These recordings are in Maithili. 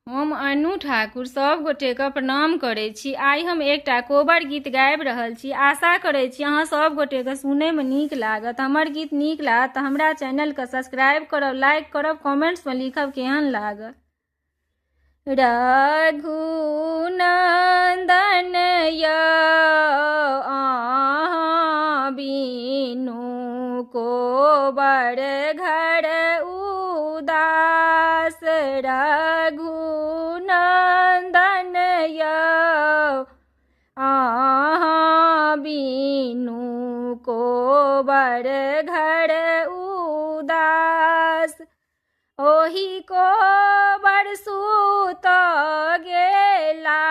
हम अनु ठाकुर सब गोटेके प्रणाम करै छी। आइ हम एकटा कोबर गीत गाबि रहल छी। आशा करै छी अहाँ सब गोटेके सुनैमे नीक लागत। हमर गीत नीक लागत तऽ हमरा चैनलके सब्सक्राइब करब, लाइक करब, कमेंट्समे लिखब केहन लागत। रघुनंदन यौ अहाँ बिनु कोबर घर उदास। रघुनंदन यौ अहाँ बिनु कोबर घर उदास। ओही कोबर सूत गेला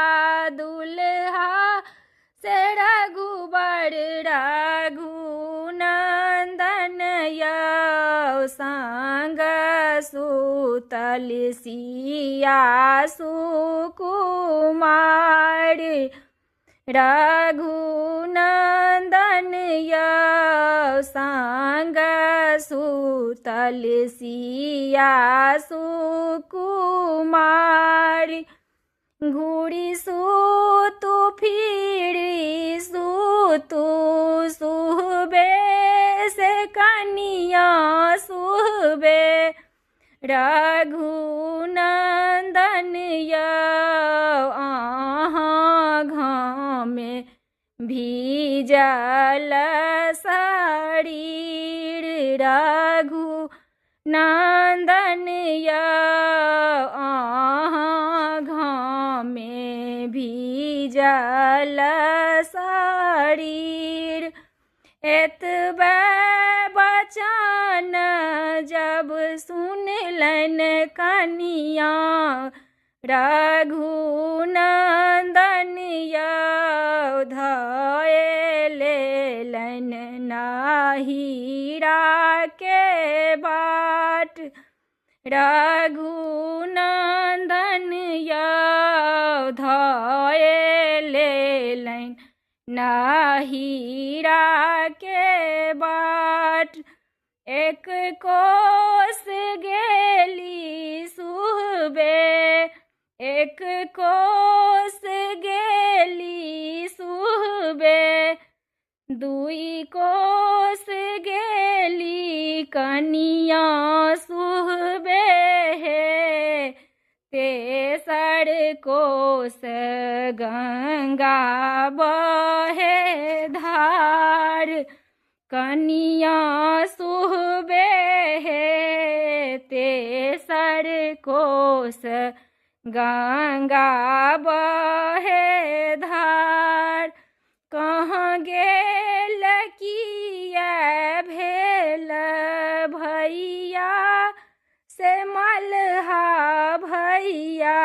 दुल्हा से रघुबर। रघुनंदन यौ संग सुतल सिया सुकुमार। रघुनंदन यौ संग सुतल सिया सुकुमार। घूरी सुतु फिरी सुतु सुहबे से कनिया सुहबे। रघुनंदन यौ अहाँ घामे भीजल शरीर। रघुनंदन यौ अहाँ घामे भीजल शरीर। एतबे बचन जब सुनलनि कनिया। रघुनंदन यौ धए लेलनि नहीरा के बाट। रघुनंदन यौ धए लेलनि नहीरा के बाट। एक कोस गेली सुहबे, एक कोस गेली सुहबे। दुई कोस गेली कनिया सुहबे हे। तेसर कोस गंगा बहे धार। कनिया सुहबे हे तेसर कोस गंगा बहे धार। कहाँ गेल किया भेल भैया से मल्हा भैया।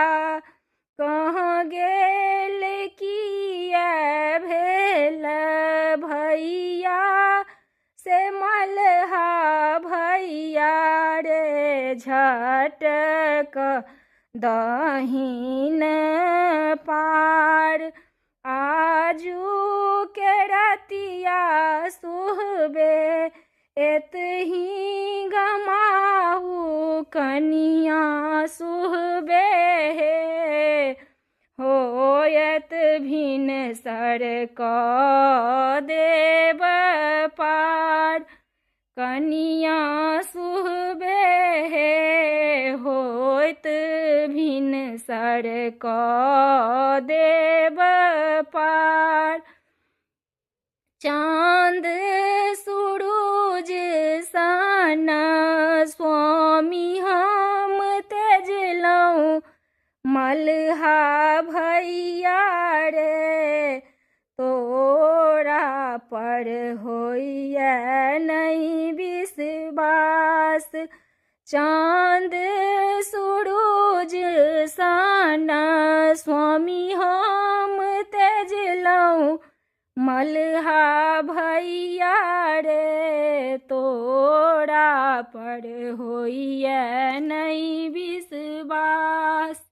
कहाँ गेल किया भेल भैया से मल्हा भैया रे। झटक दहिन पार आजू के रतिया सुहबे। एतही गमाहू कनिया सुहबे हे। होयत भिनसर कऽ देब पार। कनिया सुहबे हे होयत भिनसर कऽ देब पार। चाँद सूरज सन स्वामी हम तेजलहुँ मल्हा भैया रे। तोरा पर होइए नहीं विश्वास। चाँद सूरज सन स्वामी हम तेजलहुँ मल्हा भैया रे। तोरा पर होइए नहीं विश्वास।